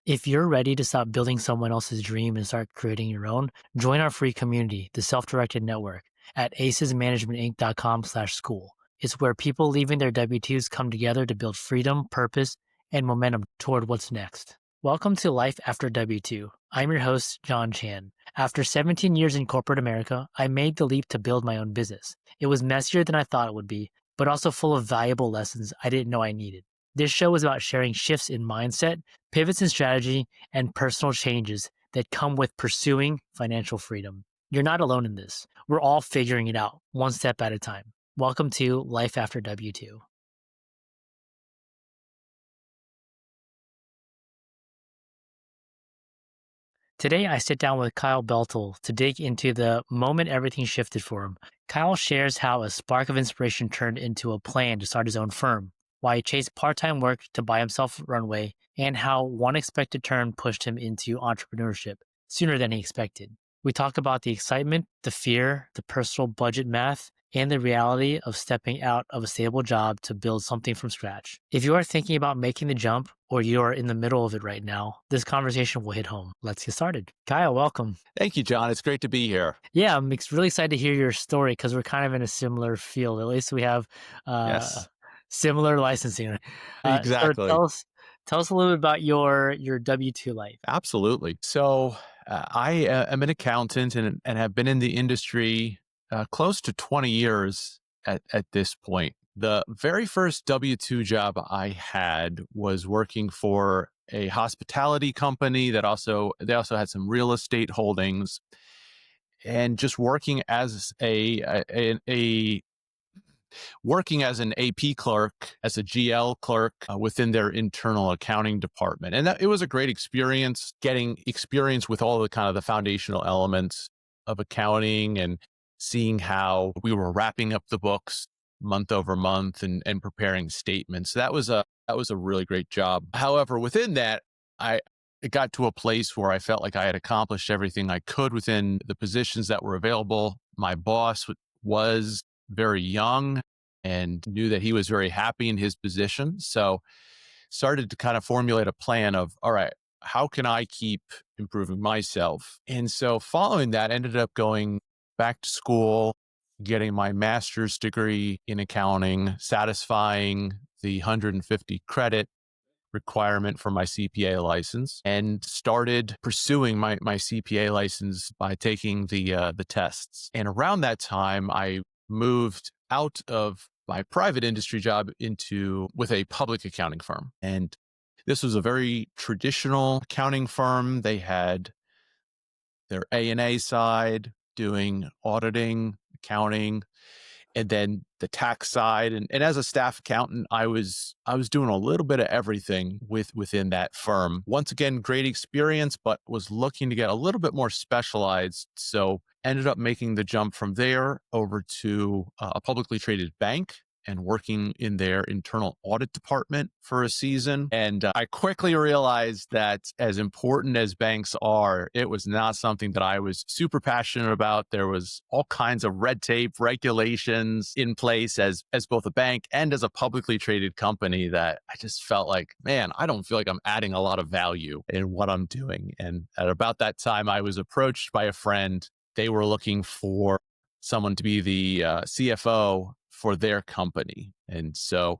If you're ready to stop building someone else's dream and start creating your own, join our free community, the Self-Directed Network, at acesmanagementinc.com/school. It's where people leaving their W-2s come together to build freedom, purpose, and momentum toward what's next. Welcome to Life After W-2. I'm your host, John Chan. After 17 years in corporate America, I made the leap to build my own business. It was messier than I thought it would be, but also full of valuable lessons I didn't know I needed. This show is about sharing shifts in mindset, pivots in strategy, and personal changes that come with pursuing financial freedom. You're not alone in this. We're all figuring it out, one step at a time. Welcome to Life After W-2. Today, I sit down with Kyle Beltle to dig into the moment everything shifted for him. Kyle shares how a spark of inspiration turned into a plan to start his own firm, why he chased part-time work to buy himself a runway, and how one expected turn pushed him into entrepreneurship sooner than he expected. We talk about the excitement, the fear, the personal budget math, and the reality of stepping out of a stable job to build something from scratch. If you are thinking about making the jump or you are in the middle of it right now, this conversation will hit home. Let's get started. Kyle, welcome. Thank you, John. It's great to be here. Yeah, I'm really excited to hear your story because we're kind of in a similar field. At least we have Yes, similar licensing. So exactly. tell us a little bit about your W-2 life. Absolutely. So I am an accountant and have been in the industry close to 20 years at this point. The very first W-2 job I had was working for a hospitality company they also had some real estate holdings, and just working as a working as an AP clerk, as a GL clerk within their internal accounting department. And it was a great experience, getting experience with all the kind of the foundational elements of accounting and seeing how we were wrapping up the books month over month and preparing statements. So that was a really great job. However, within that, it got to a place where I felt like I had accomplished everything I could within the positions that were available. My boss was very young and knew that he was very happy in his position. So started to kind of formulate a plan of, all right, how can I keep improving myself? And so following that, ended up going back to school, getting my master's degree in accounting, satisfying the 150 credit requirement for my CPA license, and started pursuing my CPA license by taking the tests. And around that time, I moved out of my private industry job into with a public accounting firm. And this was a very traditional accounting firm. They had their A&A side doing auditing, accounting, and then the tax side. And as a staff accountant, I was doing a little bit of everything within that firm. Once again, great experience, but was looking to get a little bit more specialized. So ended up making the jump from there over to a publicly traded bank and working in their internal audit department for a season. And I quickly realized that as important as banks are, it was not something that I was super passionate about. There was all kinds of red tape, regulations in place as both a bank and as a publicly traded company that I just felt like, man, I don't feel like I'm adding a lot of value in what I'm doing. And at about that time, I was approached by a friend. They were looking for someone to be the CFO for their company. And so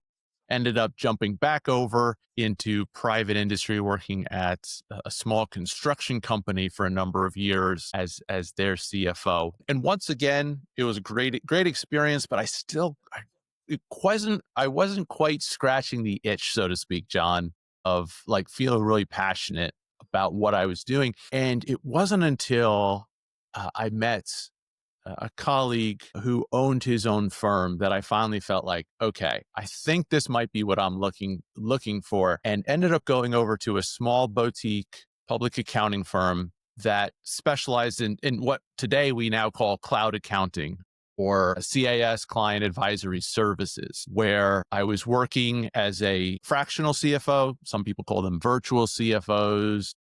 ended up jumping back over into private industry, working at a small construction company for a number of years as their CFO. And once again, it was a great experience, but I wasn't quite scratching the itch, so to speak, John, of like feeling really passionate about what I was doing. And it wasn't until I met a colleague who owned his own firm that I finally felt like, okay, I think this might be what I'm looking for, and ended up going over to a small boutique public accounting firm that specialized in what today we now call cloud accounting or CAS, client advisory services, where I was working as a fractional CFO. Some people call them virtual CFOs,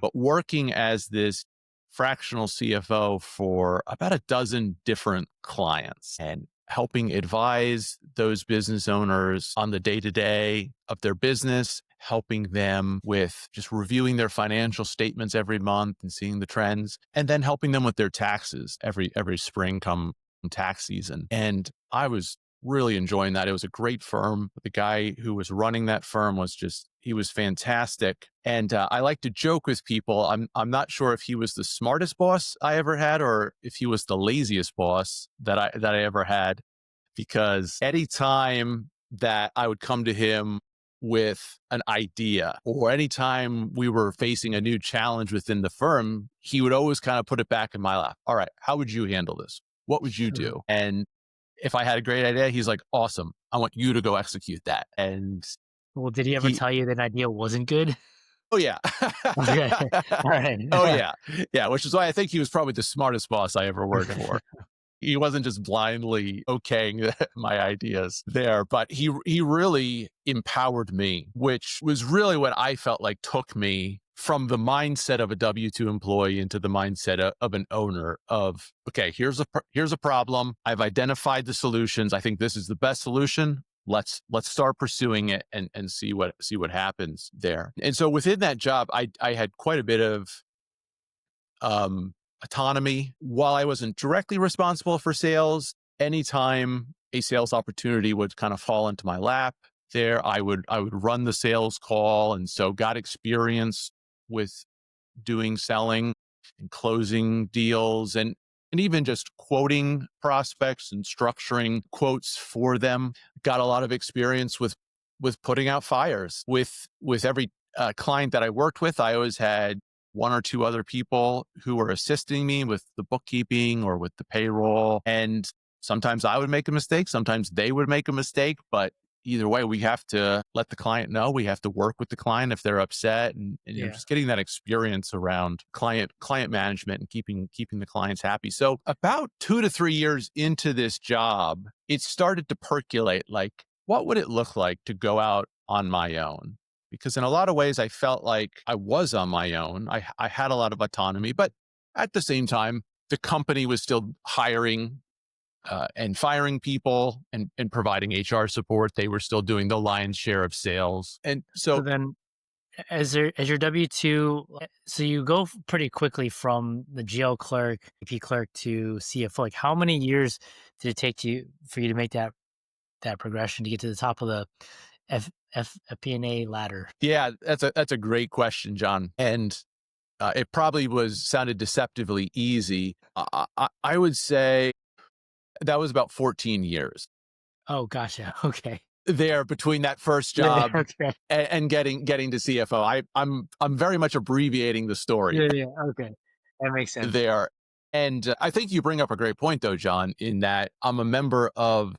but working as this fractional CFO for about a dozen different clients and helping advise those business owners on the day-to-day of their business, helping them with just reviewing their financial statements every month and seeing the trends, and then helping them with their taxes every spring come tax season. And I was really enjoying that. It was a great firm. The guy who was running that firm was he was fantastic. And I like to joke with people. I'm not sure if he was the smartest boss I ever had or if he was the laziest boss that I ever had, because anytime that I would come to him with an idea or anytime we were facing a new challenge within the firm, he would always kind of put it back in my lap. All right, how would you handle this? What would you Sure. do? And if I had a great idea, he's like, awesome. I want you to go execute that. And Well, did he ever he, tell you that idea wasn't good? oh, yeah. Okay. All right. Oh, yeah. Yeah. Which is why I think he was probably the smartest boss I ever worked for. He wasn't just blindly okaying my ideas there, but he really empowered me, which was really what I felt like took me from the mindset of a W-2 employee into the mindset of an owner of, okay, here's a problem. I've identified the solutions. I think this is the best solution. Let's start pursuing it and see what happens there. And so within that job, I had quite a bit of autonomy. While I wasn't directly responsible for sales, anytime a sales opportunity would kind of fall into my lap there, I would run the sales call. And so got experience with doing selling and closing deals and even just quoting prospects and structuring quotes for them. Got a lot of experience with putting out fires with every client that I worked with. I always had one or two other people who were assisting me with the bookkeeping or with the payroll. And sometimes I would make a mistake. Sometimes they would make a mistake. But either way, we have to let the client know. We have to work with the client if they're upset, and Yeah. just getting that experience around client management and keeping the clients happy. So about 2 to 3 years into this job, it started to percolate like, what would it look like to go out on my own? Because in a lot of ways, I felt like I was on my own. I had a lot of autonomy, but at the same time, the company was still hiring and firing people and providing HR support. They were still doing the lion's share of sales. And So so, then, as your W-2, so you go pretty quickly from the GL clerk, AP clerk to CFO. Like, how many years did it take for you to make that progression to get to the top of the FP&A ladder? yeah, that's a great question, John. And it probably sounded deceptively easy. I would say that was about 14 years Oh, gotcha. Okay. there between that first Yeah. job Okay. and getting to CFO. I'm very much abbreviating the story Yeah. Yeah. Okay. That makes sense. there. And I think you bring up a great point, though, John, in that I'm a member of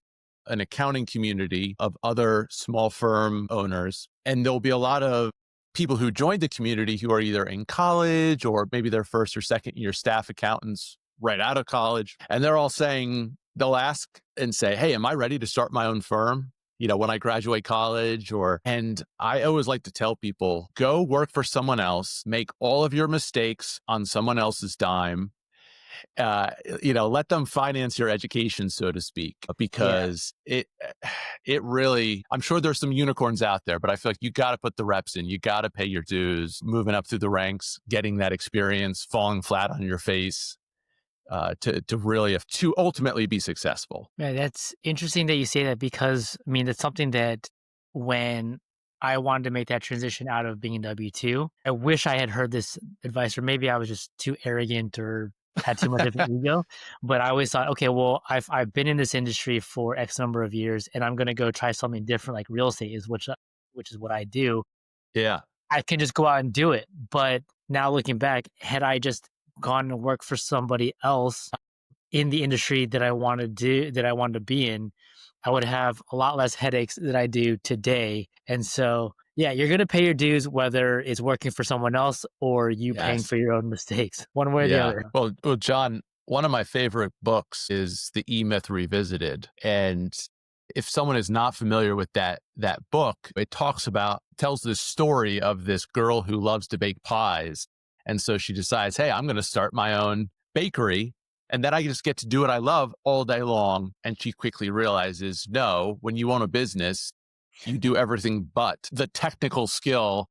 an accounting community of other small firm owners. And there'll be a lot of people who joined the community who are either in college or maybe their first or second year staff accountants right out of college. And they're all saying, they'll ask and say, hey, am I ready to start my own firm? When I graduate college and I always like to tell people, go work for someone else, make all of your mistakes on someone else's dime, let them finance your education, so to speak, Yeah. because it really, I'm sure there's some unicorns out there, but I feel like you got to put the reps in. You got to pay your dues, moving up through the ranks, getting that experience, falling flat on your face, to ultimately be successful. Yeah, that's interesting that you say that because I mean that's something that when I wanted to make that transition out of being a W-2, I wish I had heard this advice, or maybe I was just too arrogant or had too much of an ego. But I always thought, okay, well, I've been in this industry for X number of years, and I'm gonna go try something different, like real estate is which is what I do. Yeah. I can just go out and do it. But now looking back, had I just gone and worked for somebody else in the industry that I wanted to be in, I would have a lot less headaches than I do today. And so, yeah, you're going to pay your dues, whether it's working for someone else or you paying Yes. for your own mistakes, one way or the Yeah. other. Well, John, one of my favorite books is The E-Myth Revisited. And if someone is not familiar with that book, it tells this story of this girl who loves to bake pies. And so she decides, hey, I'm going to start my own bakery. And then I just get to do what I love all day long. And she quickly realizes, no, when you own a business, you do everything but the technical skill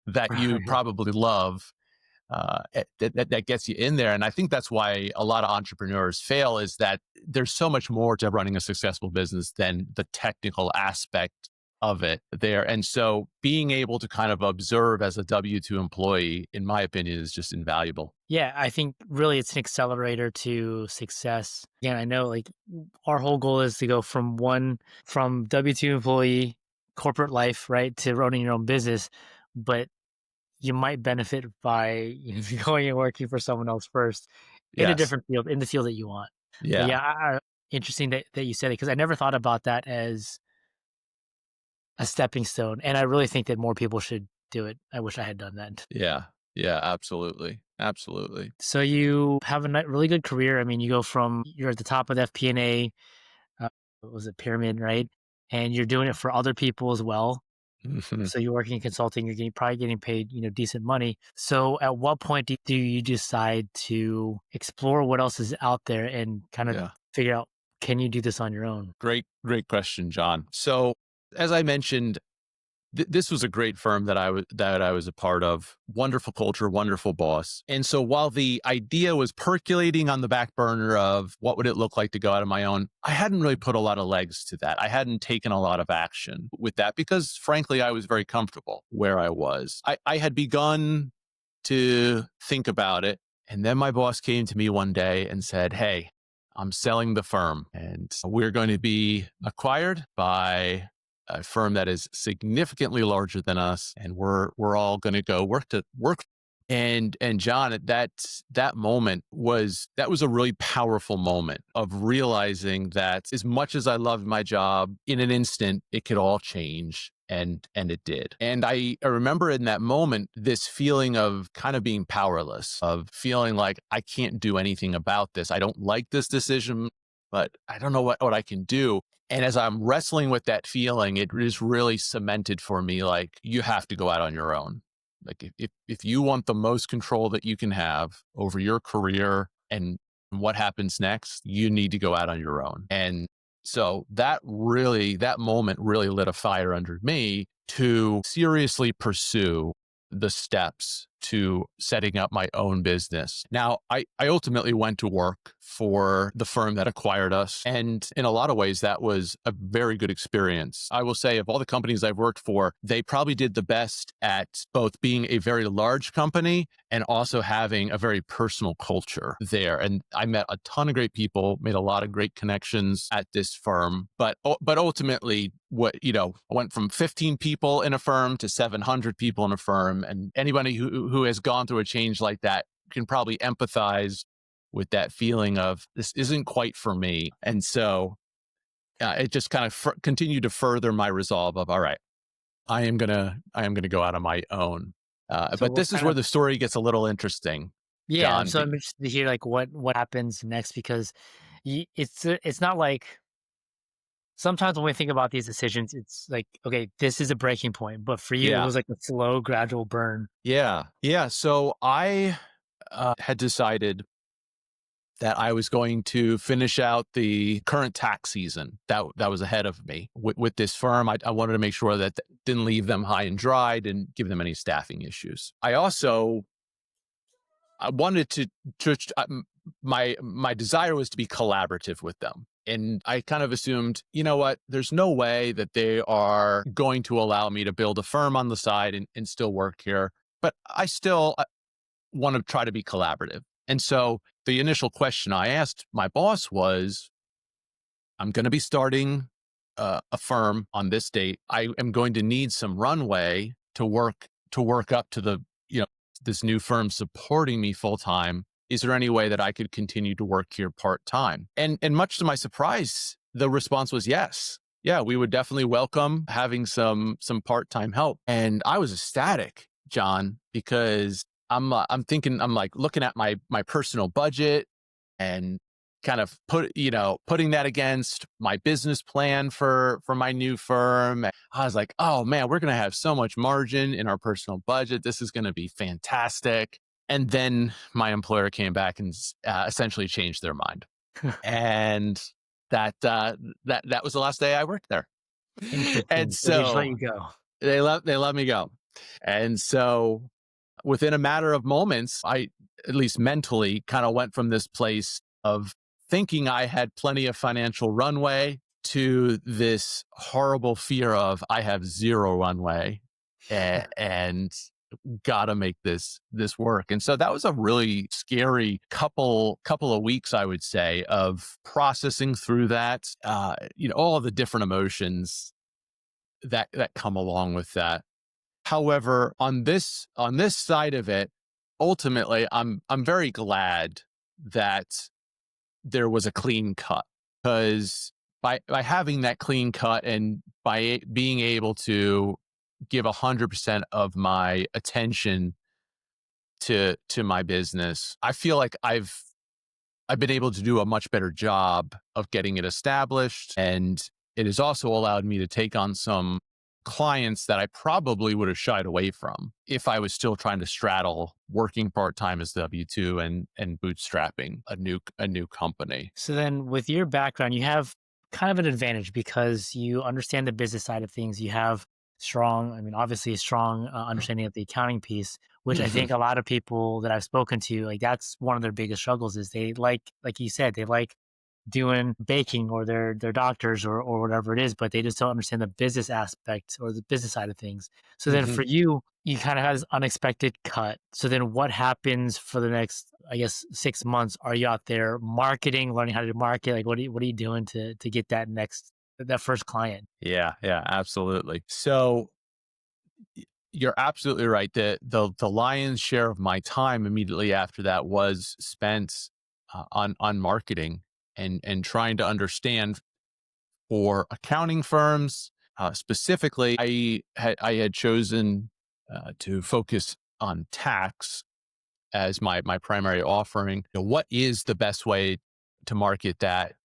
that you Right. probably love, that gets you in there. And I think that's why a lot of entrepreneurs fail, is that there's so much more to running a successful business than the technical aspect of it there. And so being able to kind of observe as a W-2 employee, in my opinion, is just invaluable. Yeah, I think really it's an accelerator to success. Again, I know like our whole goal is to go from W-2 employee, corporate life, right, to running your own business. But you might benefit by going and working for someone else first in a Yes. different field, in the field that you want. But Yeah. yeah, interesting that you said it because I never thought about that as a stepping stone. And I really think that more people should do it. I wish I had done that. Yeah. Yeah. Absolutely. Absolutely. So you have a really good career. I mean, you go from you're at the top of the FP&A, what was it, pyramid, right? And you're doing it for other people as well. Mhm. So you're working in consulting, you're probably getting paid, decent money. So at what point do you decide to explore what else is out there and kind of Yeah. figure out, can you do this on your own? Great question, John. So, as I mentioned, this was a great firm that I was a part of. Wonderful culture, wonderful boss. And so while the idea was percolating on the back burner of what would it look like to go out on my own, I hadn't really put a lot of legs to that. I hadn't taken a lot of action with that because frankly, I was very comfortable where I was. I had begun to think about it. And then my boss came to me one day and said, "Hey, I'm selling the firm and we're going to be acquired by a firm that is significantly larger than us, and we're all going to go work." And John, that moment was a really powerful moment of realizing that as much as I loved my job, in an instant it could all change, and it did. And I remember in that moment this feeling of kind of being powerless, of feeling like I can't do anything about this. I don't like this decision, but I don't know what I can do. And as I'm wrestling with that feeling, it is really cemented for me, like, you have to go out on your own. Like, if you want the most control that you can have over your career and what happens next, you need to go out on your own. And so that moment really lit a fire under me to seriously pursue the steps to setting up my own business. Now, I ultimately went to work for the firm that acquired us. And in a lot of ways, that was a very good experience. I will say, of all the companies I've worked for, they probably did the best at both being a very large company and also having a very personal culture there. And I met a ton of great people, made a lot of great connections at this firm. But ultimately, I went from 15 people in a firm to 700 people in a firm. And anybody who has gone through a change like that can probably empathize with that feeling of, this isn't quite for me. And so it just kind of continued to further my resolve of, all right, I am gonna go out on my own. So But what this is kind where of the story gets a little interesting, yeah, John. so I'm interested to hear like what happens next because it's not like sometimes when we think about these decisions, it's like, okay, this is a breaking point. But for you, it Yeah, was like a slow, gradual burn. yeah. So I had decided that I was going to finish out the current tax season that was ahead of me with this firm. I wanted to make sure that didn't leave them high and dry, didn't give them any staffing issues. I wanted my desire was to be collaborative with them. And I kind of assumed, you know what, there's no way that they are going to allow me to build a firm on the side and still work here. But I still want to try to be collaborative. And so the initial question I asked my boss was, I'm going to be starting a firm on this date. I am going to need some runway to work up to this new firm supporting me full time. Is there any way that I could continue to work here part time? And much to my surprise, the response was yes. Yeah, we would definitely welcome having some part time help. And I was ecstatic, John, because I'm thinking, I'm like looking at my personal budget and kind of putting that against my business plan for my new firm. I was like, oh man, we're going to have so much margin in our personal budget. This is going to be fantastic. And then my employer came back and essentially changed their mind. And that was the last day I worked there. And Interesting. So they just let so you go. they let me go. And so within a matter of moments, I, at least mentally, kind of went from this place of thinking I had plenty of financial runway to this horrible fear of I have zero runway, and gotta make this work. And so that was a really scary couple of weeks, I would say, of processing through that, all of the different emotions that come along with that. However, on this side of it, ultimately, I'm very glad that there was a clean cut, because by having that clean cut and by being able to give 100% of my attention to my business, I feel like I've been able to do a much better job of getting it established. And it has also allowed me to take on some clients that I probably would have shied away from if I was still trying to straddle working part-time as W-2 and bootstrapping a new company. So then with your background, you have kind of an advantage because you understand the business side of things. You have strong, I mean, obviously a strong understanding of the accounting piece, which I think a lot of people that I've spoken to, like that's one of their biggest struggles is they like you said, they like doing baking or they're doctors or whatever it is, but they just don't understand the business aspect or the business side of things. So then Mhm. for you, you kind of have this unexpected cut. So then what happens for the next, I guess, 6 months? Are you out there marketing, learning how to market? Like what are you doing to get that first client? Yeah, yeah, absolutely. So you're absolutely right. The lion's share of my time immediately after that was spent on marketing and trying to understand for accounting firms specifically. I had chosen to focus on tax as my primary offering. What is the best way to market that?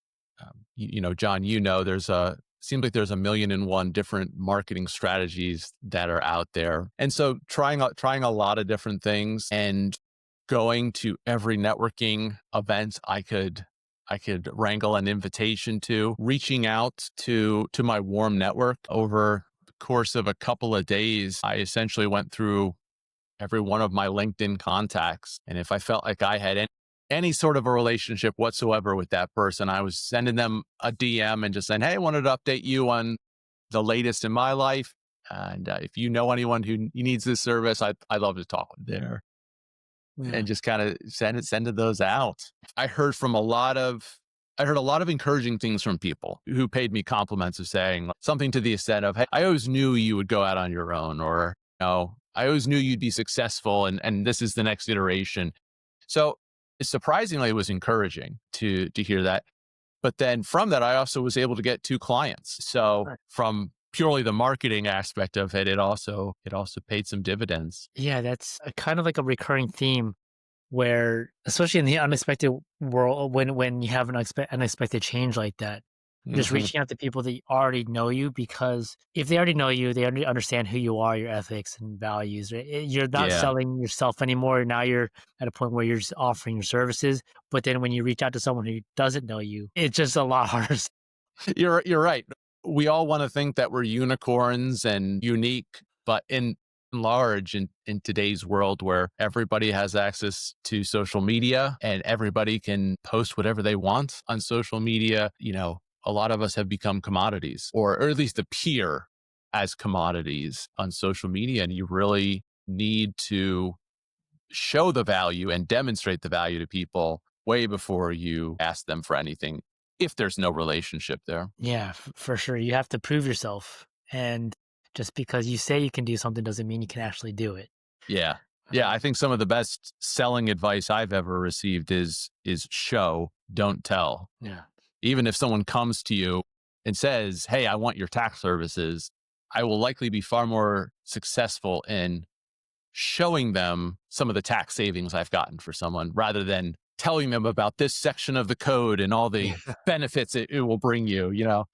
John, there's a seems like there's a million and one different marketing strategies that are out there, and so trying a lot of different things and going to every networking event I could wrangle an invitation to, reaching out to my warm network over the course of a couple of days. I essentially went through every one of my LinkedIn contacts. And if I felt like I had any sort of a relationship whatsoever with that person, I was sending them a DM and just saying, hey, I wanted to update you on the latest in my life. And if you know anyone who needs this service, I'd love to talk with there, Yeah. and just kind of sending those out. I heard from a lot of I heard a lot of encouraging things from people who paid me compliments of saying something to the extent of, "Hey, I always knew you would go out on your own," or "I always knew you'd be successful, and this is the next iteration." So surprisingly, it was encouraging to hear that. But then from that, I also was able to get two clients. So Right. from purely the marketing aspect of it, it also paid some dividends. Yeah, that's a kind of like a recurring theme where, especially in the unexpected world, when you have an unexpected change like that, just Mhm. reaching out to people that already know you, because if they already know you, they already understand who you are, your ethics and values. Right? You're not Yeah. selling yourself anymore. Now you're at a point where you're just offering your services. But then when you reach out to someone who doesn't know you, it's just a lot harder. You're right. We all want to think that we're unicorns and unique, but in large, in today's world where everybody has access to social media and everybody can post whatever they want on social media, a lot of us have become commodities, or at least appear as commodities on social media. And you really need to show the value and demonstrate the value to people way before you ask them for anything, if there's no relationship there. Yeah, for sure. You have to prove yourself. And just because you say you can do something doesn't mean you can actually do it. Yeah. Yeah, Uh, I think some of the best selling advice I've ever received is show, don't tell. yeah. Even if someone comes to you and says, "Hey, I want your tax services," I will likely be far more successful in showing them some of the tax savings I've gotten for someone, rather than telling them about this section of the code and all the Yeah. benefits it will bring you. Yeah.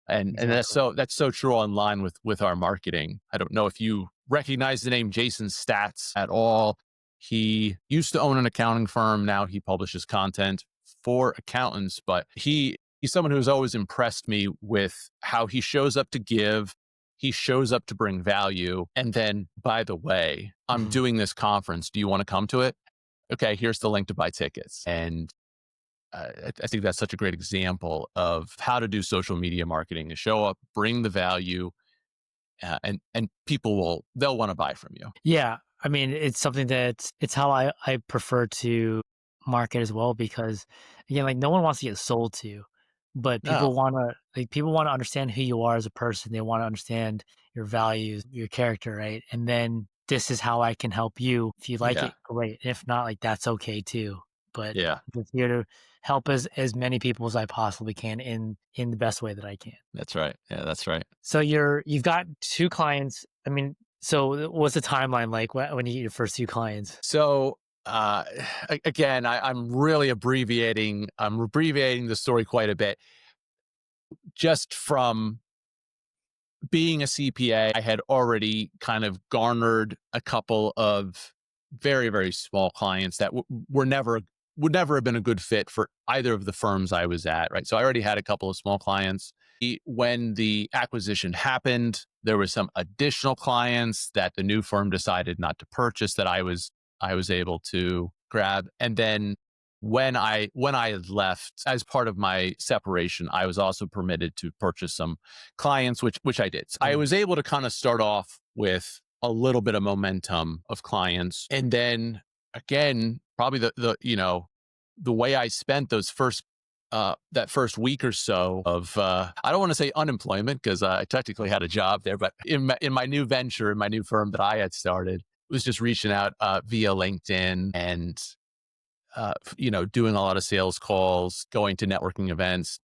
And that's Exactly. so true online with our marketing. I don't know if you recognize the name Jason Stats at all. He used to own an accounting firm. Now he publishes content for accountants, but he He's someone who's always impressed me with how he shows up to give, he shows up to bring value. And then, by the way, I'm Mhm. doing this conference. Do you want to come to it? Okay, here's the link to buy tickets. And I think that's such a great example of how to do social media marketing: to show up, bring the value, and people they'll want to buy from you. Yeah, I mean, it's something that it's how I prefer to market as well because again, like no one wants to get sold to, but No, people wanna understand who you are as a person. They wanna understand your values, your character, right? And then this is how I can help you. If you like yeah, it, great. If not, like that's okay too. But yeah, I'm just here to help as many people as I possibly can in the best way that I can. that's right. Yeah, that's right. So you've got 2 clients. I mean, so what's the timeline like when you get your first 2 clients? So again, I'm really abbreviating. I'm abbreviating the story quite a bit, just from being a CPA. I had already kind of garnered a couple of very, very small clients that were never would never have been a good fit for either of the firms I was at. Right. So I already had a couple of small clients. When the acquisition happened, there was some additional clients that the new firm decided not to purchase that I was able to grab. And then when I had left as part of my separation, I was also permitted to purchase some clients, which I did. So I Mm, was able to kind of start off with a little bit of momentum of clients, and then again, probably the way I spent those first that first week or so of I don't want to say unemployment, because I technically had a job there, but in my new venture, in my new firm that I had started, was just reaching out via LinkedIn and doing a lot of sales calls, going to networking events.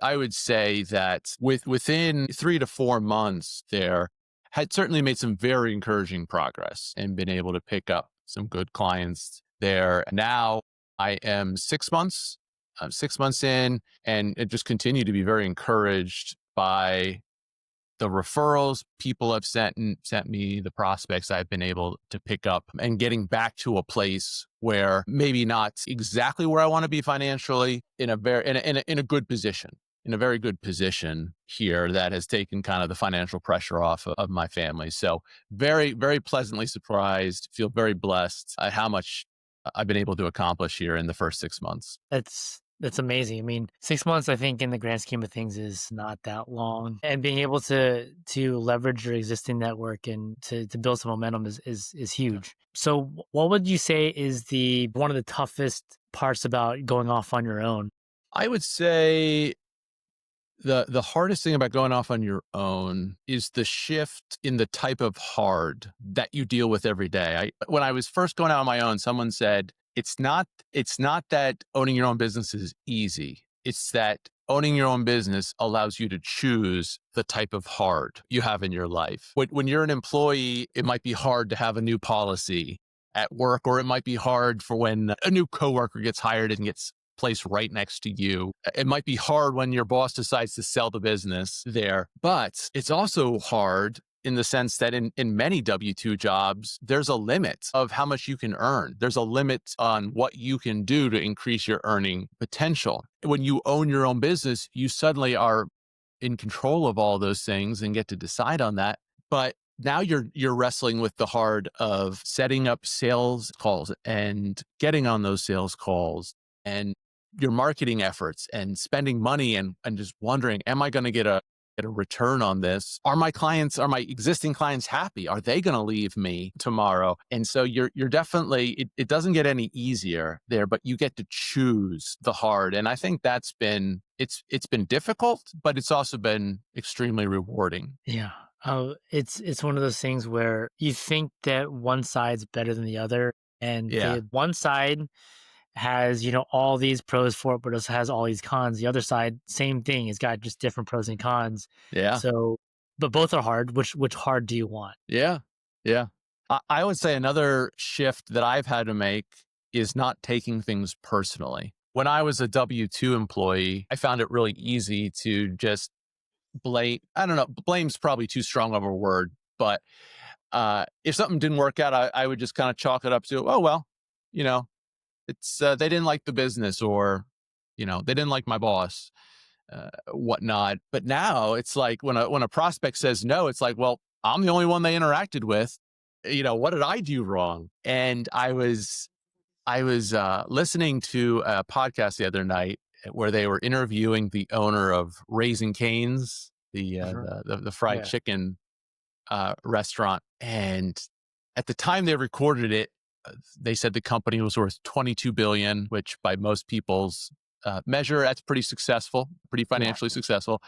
I would say that within 3 to 4 months, there had certainly made some very encouraging progress and been able to pick up some good clients there. Now I am 6 months. I'm 6 months in, and it just continue to be very encouraged by the referrals people have sent me, the prospects I've been able to pick up, and getting back to a place where maybe not exactly where I want to be financially, in a very in a good position, in a very good position here, that has taken kind of the financial pressure off of my family. So very, very pleasantly surprised, feel very blessed at how much I've been able to accomplish here in the first 6 months. that's amazing. I mean, 6 months, I think, in the grand scheme of things is not that long, and being able to leverage your existing network and to build some momentum is Yeah. huge. So, what would you say is the one of the toughest parts about going off on your own? I would say the hardest thing about going off on your own is the shift in the type of hard that you deal with every day. When I was first going out on my own, someone said, it's not that owning your own business is easy. It's that owning your own business allows you to choose the type of hard you have in your life. When you're an employee, it might be hard to have a new policy at work, or it might be hard for when a new coworker gets hired and gets placed right next to you. It might be hard when your boss decides to sell the business there, but it's also hard in the sense that in many W-2 jobs, there's a limit of how much you can earn. There's a limit on what you can do to increase your earning potential. When you own your own business, you suddenly are in control of all those things and get to decide on that. But now you're wrestling with the hard of setting up sales calls and getting on those sales calls, and your marketing efforts and spending money, and just wondering, am I going to get a return on this? Are my existing clients happy? Are they going to leave me tomorrow? And so you're definitely, it doesn't get any easier there, but you get to choose the hard. And I think it's been difficult, but it's also been extremely rewarding. Yeah. It's one of those things where you think that one side's better than the other, and Yeah. the one side has, all these pros for it, but also has all these cons. The other side, same thing. It's got just different pros and cons. Yeah. So, but both are hard. Which hard do you want? Yeah. Yeah. I would say another shift that I've had to make is not taking things personally. When I was a W-2 employee, I found it really easy to just blame. I don't know, blame's probably too strong of a word, but if something didn't work out, I would just kind of chalk it up to, oh, well, you know, it's they didn't like the business, or, they didn't like my boss. whatnot. But now it's like when a prospect says no, it's like, well, I'm the only one they interacted with. What did I do wrong? And I was listening to a podcast the other night where they were interviewing the owner of Raising Cane's, Mhm. the fried Yeah. chicken restaurant. And at the time they recorded it, they said the company was worth 22 billion, which by most people's measure, that's pretty successful, pretty Yeah. financially successful.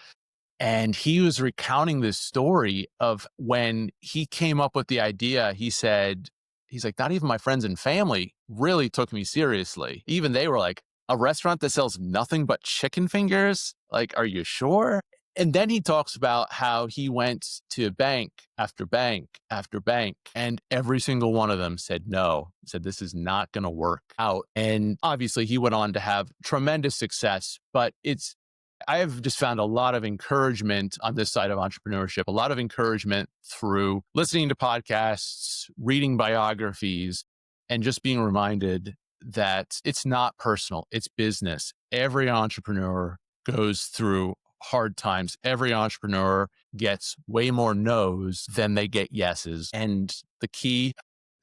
And he was recounting this story of when he came up with the idea. He's like, not even my friends and family really took me seriously. Even they were like, a restaurant that sells nothing but chicken fingers? Like, are you sure? And then he talks about how he went to bank after bank after bank, and every single one of them said no, said this is not going to work out. And obviously, he went on to have tremendous success, but I have just found a lot of encouragement on this side of entrepreneurship, a lot of encouragement through listening to podcasts, reading biographies, and just being reminded that it's not personal, it's business. Every entrepreneur goes through hard times. Every entrepreneur gets way more no's than they get yeses. And the key,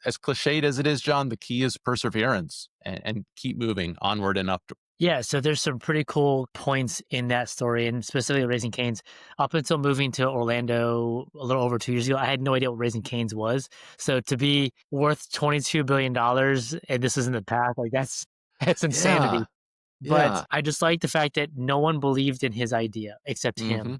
as cliched as it is, John, the key is perseverance and keep moving onward and up. Yeah, so there's some pretty cool points in that story, and specifically Raising Cane's. Up until moving to Orlando a little over 2 years ago, I had no idea what Raising Cane's was. So to be worth $22 billion, and this is in the past, like that's Yeah. insanity. But Yeah. I just like the fact that no one believed in his idea except Hmm. him.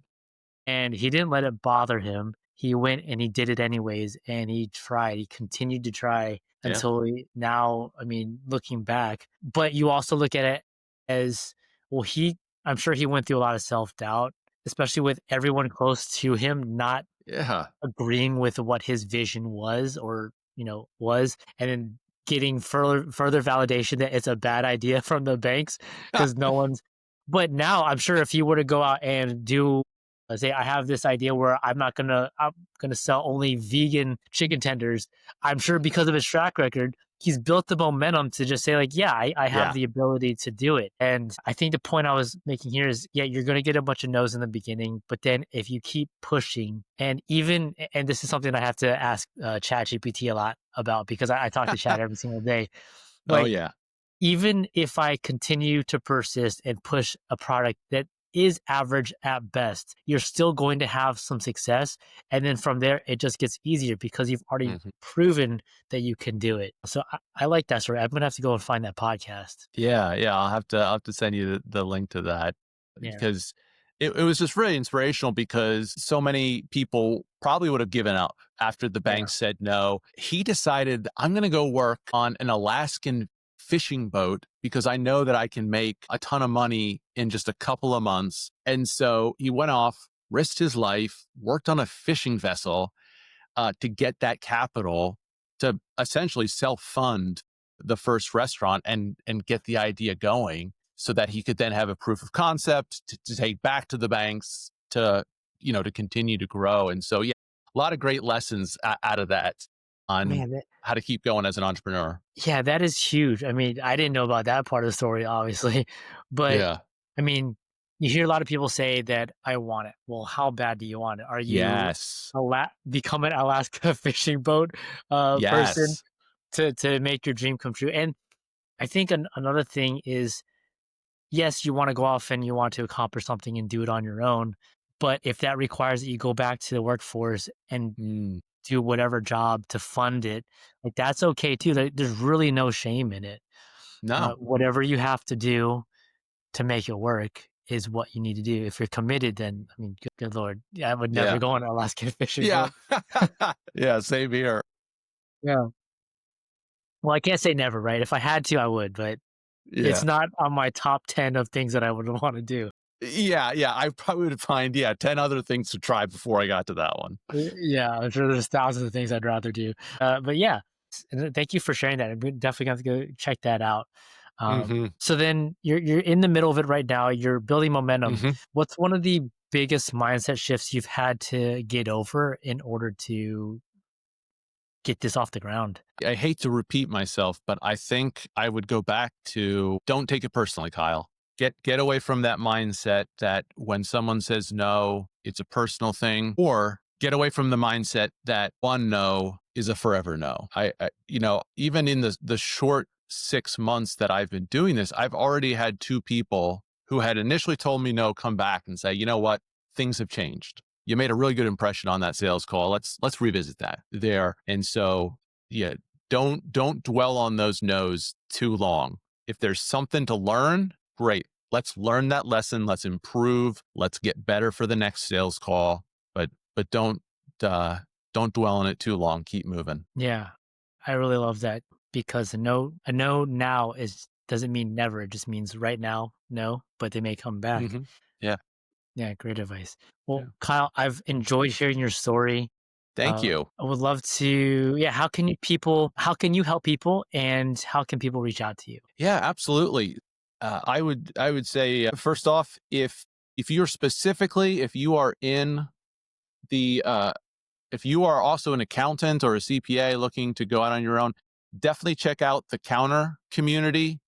And he didn't let it bother him. He went and he did it anyways, and he tried. He continued to try Yeah. until now, I mean, looking back. But you also look at it as, well, I'm sure he went through a lot of self-doubt, especially with everyone close to him not Yeah. agreeing with what his vision was, or, was, and then getting further validation that it's a bad idea from the banks, because no one's. But now I'm sure if he were to go out and do, let's say I have this idea where I'm gonna sell only vegan chicken tenders, I'm sure because of his track record, he's built the momentum to just say, like, yeah, I have Yeah. the ability to do it. And I think the point I was making here is, yeah, you're going to get a bunch of no's in the beginning, but then if you keep pushing, and this is something I have to ask Chat GPT a lot about, because I talk to Chat every single day. Oh, Like, yeah. even if I continue to persist and push a product that is average at best, you're still going to have some success. And then from there, it just gets easier because you've already Mhm. proven that you can do it. So I like that story. I'm going to have to go and find that podcast. Yeah, yeah, I'll have to send you the link to that Yeah. because it was just really inspirational because so many people probably would have given up after the Yeah. bank said no. He decided, I'm gonna go work on an Alaskan fishing boat because I know that I can make a ton of money in just a couple of months. And so he went off, risked his life, worked on a fishing vessel, to get that capital to essentially self fund the first restaurant and get the idea going so that he could then have a proof of concept to take back to the banks to continue to grow. And so, yeah, a lot of great lessons out of that on Man, how to keep going as an entrepreneur. yeah, that is huge. I mean, I didn't know about that part of the story, obviously. But Yeah. I mean, you hear a lot of people say that I want it. Well, how bad do you want it? Are you Yes. become an Alaska fishing boat person Yes. to make your dream come true? And I think another thing is, yes, you want to go off and you want to accomplish something and do it on your own. But if that requires that you go back to the workforce and Mm, do whatever job to fund it, like, that's okay too. There's really no shame in it. no. Whatever you have to do to make it work is what you need to do. If you're committed, then, I mean, good lord, yeah, I would never Yeah. go on an Alaskan fishing Yeah. boat. Yeah. Same here. Yeah. Well, I can't say never, right? If I had to, I would, but it's Yeah. not on my top 10 of things that I would want to do. Yeah, yeah, I probably would find, yeah, 10 other things to try before I got to that one. Yeah, I'm sure there's thousands of things I'd rather do. But yeah, thank you for sharing that. I'm definitely going to go check that out. Mhm, So then you're in the middle of it right now. You're building momentum. mhm. What's one of the biggest mindset shifts you've had to get over in order to get this off the ground? I hate to repeat myself, but I think I would go back to don't take it personally, Kyle. Get away from that mindset that when someone says no, it's a personal thing, or get away from the mindset that one no is a forever no. Even in the short 6 months that I've been doing this, I've already had two people who had initially told me no come back and say, you know what, things have changed. You made a really good impression on that sales call. Let's revisit that there. And so, yeah, don't dwell on those no's too long. If there's something to learn, great. Let's learn that lesson. Let's improve. Let's get better for the next sales call. But don't dwell on it too long. Keep moving. Yeah, I really love that because a no now is doesn't mean never. It just means right now, no, but they may come back. Hmm. Yeah. Yeah, great advice. Yeah. Well, Kyle, I've enjoyed hearing your story. Thank you. I would love to. Yeah, how can you help people, and how can people reach out to you? Yeah, absolutely. I would say first off, if you're specifically if you are in the if you are also an accountant or a CPA looking to go out on your own, definitely check out the counter community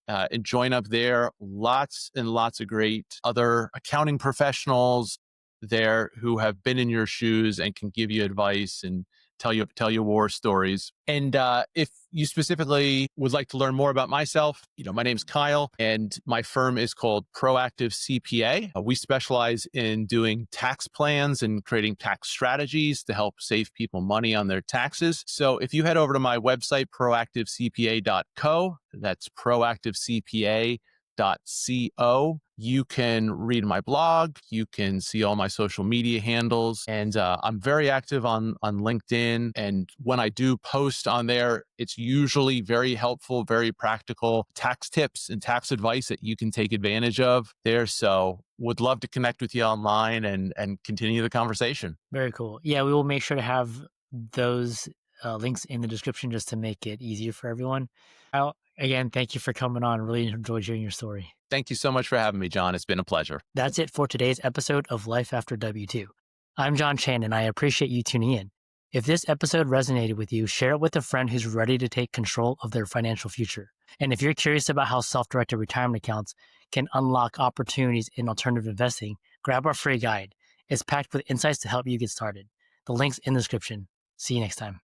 and join up there. Lots and lots of great other accounting professionals there who have been in your shoes and can give you advice and tell you war stories. And if you specifically would like to learn more about myself, my name's Kyle, and my firm is called Proactive CPA. We specialize in doing tax plans and creating tax strategies to help save people money on their taxes. So if you head over to my website, proactivecpa.co, that's proactivecpa.co. You can read my blog. You can see all my social media handles, and I'm very active on LinkedIn. And when I do post on there, it's usually very helpful, very practical tax tips and tax advice that you can take advantage of there. So, would love to connect with you online and continue the conversation. Very cool. Yeah, we will make sure to have those links in the description just to make it easier for everyone. Kyle, again, thank you for coming on. Really enjoyed hearing your story. Thank you so much for having me, John. It's been a pleasure. That's it for today's episode of Life After W2. I'm John Chan, and I appreciate you tuning in. If this episode resonated with you, share it with a friend who's ready to take control of their financial future. And if you're curious about how self-directed retirement accounts can unlock opportunities in alternative investing, grab our free guide. It's packed with insights to help you get started. The link's in the description. See you next time.